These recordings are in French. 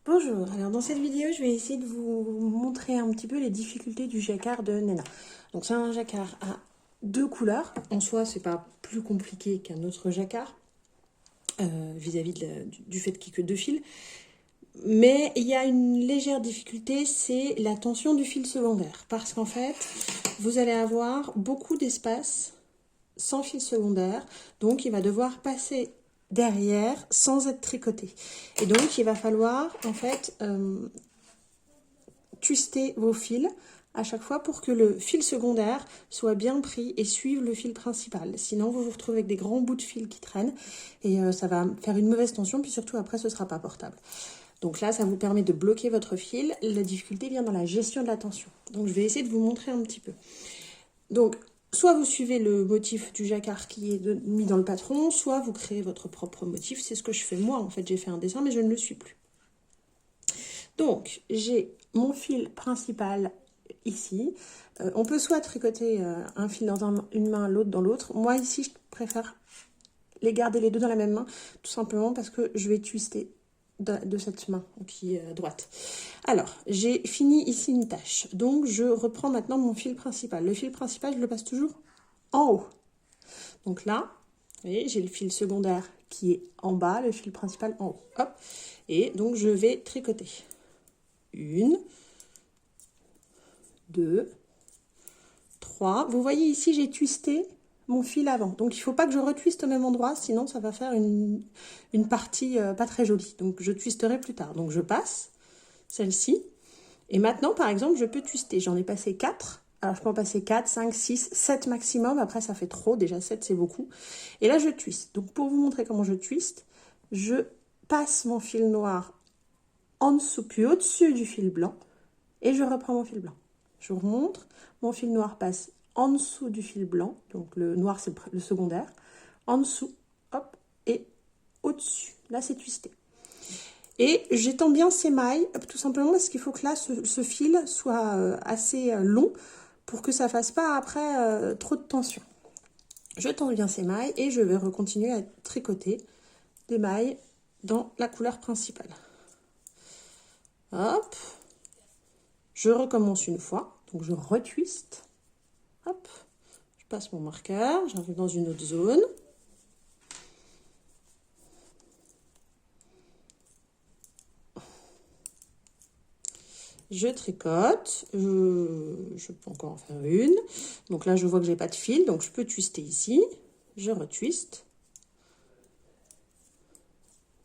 Bonjour, alors dans cette vidéo je vais essayer de vous montrer un petit peu les difficultés du jacquard de Nena. Donc c'est un jacquard à deux couleurs, en soi c'est pas plus compliqué qu'un autre jacquard vis-à-vis du fait qu'il n'y ait que deux fils. Mais il y a une légère difficulté, c'est la tension du fil secondaire. Parce qu'en fait, vous allez avoir beaucoup d'espace sans fil secondaire, donc il va devoir passer derrière sans être tricoté. Et donc il va falloir en fait twister vos fils à chaque fois pour que le fil secondaire soit bien pris et suive le fil principal. Sinon vous vous retrouvez avec des grands bouts de fil qui traînent et ça va faire une mauvaise tension, puis surtout après ce ne sera pas portable. Donc là, ça vous permet de bloquer votre fil. La difficulté vient dans la gestion de la tension. Donc je vais essayer de vous montrer un petit peu. Donc, soit vous suivez le motif du jacquard qui est mis dans le patron, soit vous créez votre propre motif. C'est ce que je fais moi, en fait. J'ai fait un dessin, mais je ne le suis plus. Donc, j'ai mon fil principal ici. On peut soit tricoter un fil dans une main, l'autre dans l'autre. Moi, ici, je préfère les garder les deux dans la même main, tout simplement parce que je vais twister de cette main qui est droite. Alors, j'ai fini ici une tâche. Donc, je reprends maintenant mon fil principal. Le fil principal, je le passe toujours en haut. Donc là, vous voyez, j'ai le fil secondaire qui est en bas, le fil principal en haut. Hop. Et donc, je vais tricoter. 1, 2, 3. Vous voyez ici, j'ai twisté mon fil avant. Donc, il ne faut pas que je retwiste au même endroit, sinon ça va faire une partie pas très jolie. Donc, je twisterai plus tard. Donc, je passe celle-ci. Et maintenant, par exemple, je peux twister. J'en ai passé 4. Alors, je peux en passer 4, 5, 6, 7 maximum. Après, ça fait trop. Déjà, 7, c'est beaucoup. Et là, je twiste. Donc, pour vous montrer comment je twiste, je passe mon fil noir en dessous, puis au-dessus du fil blanc. Et je reprends mon fil blanc. Je vous remontre. Mon fil noir passe en dessous du fil blanc. Donc, le noir, c'est le secondaire. En dessous, hop, et au-dessus. Là, c'est twisté. Et j'étends bien ces mailles, tout simplement parce qu'il faut que là, ce fil soit assez long pour que ça ne fasse pas après trop de tension. Je tends bien ces mailles et je vais continuer à tricoter des mailles dans la couleur principale. Hop. Je recommence une fois, donc je retwiste. Hop. Je passe mon marqueur, j'arrive dans une autre zone. Je tricote, je peux encore en faire une. Donc là, je vois que j'ai pas de fil, donc je peux twister ici. Je retwiste.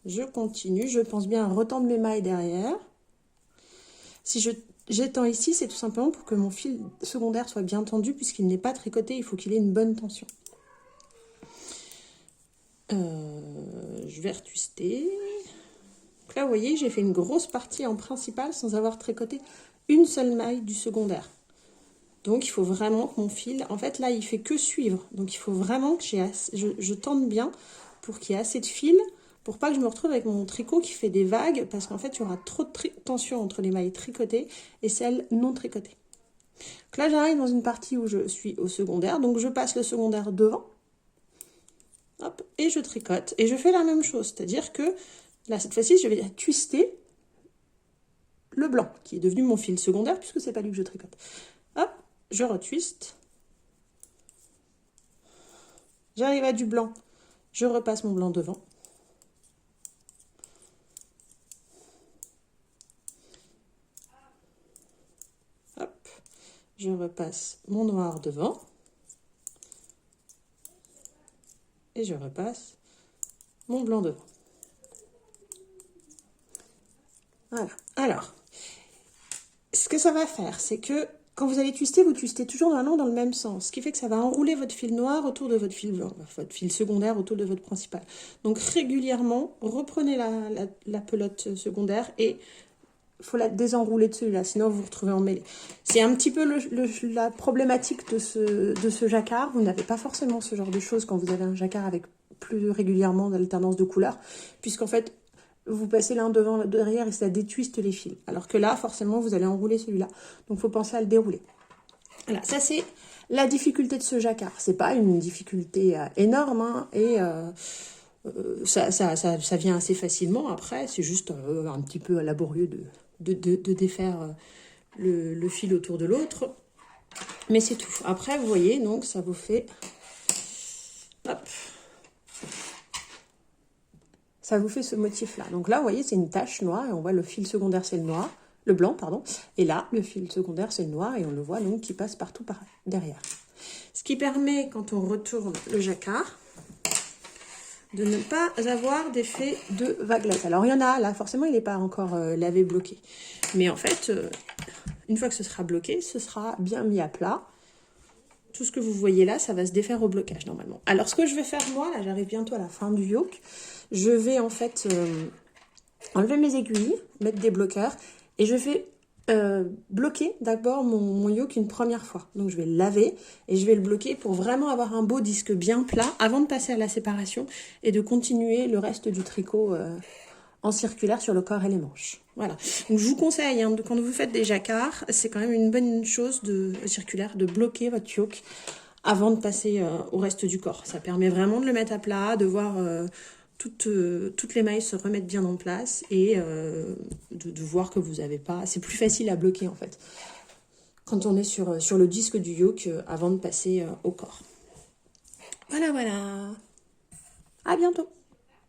Je continue, je pense bien à retendre mes mailles derrière. Si j'étends ici, c'est tout simplement pour que mon fil secondaire soit bien tendu, puisqu'il n'est pas tricoté, il faut qu'il ait une bonne tension. Je vais retwister. Donc là, vous voyez, j'ai fait une grosse partie en principal sans avoir tricoté une seule maille du secondaire. Donc, il faut vraiment que mon fil... En fait, là, il fait que suivre. Donc, il faut vraiment que je tende bien pour qu'il y ait assez de fil, pour pas que je me retrouve avec mon tricot qui fait des vagues, parce qu'en fait, il y aura trop de tension entre les mailles tricotées et celles non tricotées. Donc là, j'arrive dans une partie où je suis au secondaire. Donc, je passe le secondaire devant. Hop, et je tricote. Et je fais la même chose. C'est-à-dire que, là, cette fois-ci, je vais twister le blanc, qui est devenu mon fil secondaire, puisque c'est pas lui que je tricote. Hop, je retwiste. J'arrive à du blanc, je repasse mon blanc devant. Hop, je repasse mon noir devant. Et je repasse mon blanc devant. Voilà. Alors, ce que ça va faire, c'est que quand vous allez twister, vous twistez toujours normalement dans le même sens. Ce qui fait que ça va enrouler votre fil noir autour de votre fil blanc, votre fil secondaire autour de votre principal. Donc régulièrement, reprenez la pelote secondaire et il faut la désenrouler de celui-là, sinon vous vous retrouvez emmêlé. C'est un petit peu la problématique de ce jacquard. Vous n'avez pas forcément ce genre de choses quand vous avez un jacquard avec plus régulièrement d'alternance de couleurs, puisqu'en fait, vous passez l'un devant, l'autre derrière et ça détwiste les fils. Alors que là, forcément, vous allez enrouler celui-là. Donc, il faut penser à le dérouler. Voilà, ça c'est la difficulté de ce jacquard. C'est pas une difficulté énorme, hein, et Ça vient assez facilement. Après, c'est juste un petit peu laborieux de défaire le fil autour de l'autre. Mais c'est tout. Après, vous voyez, donc, ça vous fait... Hop. Ça vous fait ce motif-là. Donc là, vous voyez, c'est une tache noire et on voit le fil secondaire, c'est le noir. Le blanc, pardon. Et là, le fil secondaire, c'est le noir et on le voit donc qui passe partout derrière. Ce qui permet, quand on retourne le jacquard, de ne pas avoir d'effet de vaguelette. Alors, il y en a, là, forcément, il n'est pas encore lavé, bloqué. Mais en fait, une fois que ce sera bloqué, ce sera bien mis à plat. Tout ce que vous voyez là, ça va se défaire au blocage, normalement. Alors, ce que je vais faire, moi, là, j'arrive bientôt à la fin du yoke. Je vais, en fait, enlever mes aiguilles, mettre des bloqueurs, et je vais bloquer d'abord mon yoke une première fois. Donc je vais le laver et je vais le bloquer pour vraiment avoir un beau disque bien plat avant de passer à la séparation et de continuer le reste du tricot en circulaire sur le corps et les manches. Voilà. Donc je vous conseille, hein, quand vous faites des jacquards, c'est quand même une bonne chose circulaire de bloquer votre yoke avant de passer au reste du corps. Ça permet vraiment de le mettre à plat, de voir... toutes les mailles se remettent bien en place et de voir que vous n'avez pas... C'est plus facile à bloquer en fait quand on est sur le disque du yoke avant de passer au corps. Voilà, voilà. À bientôt.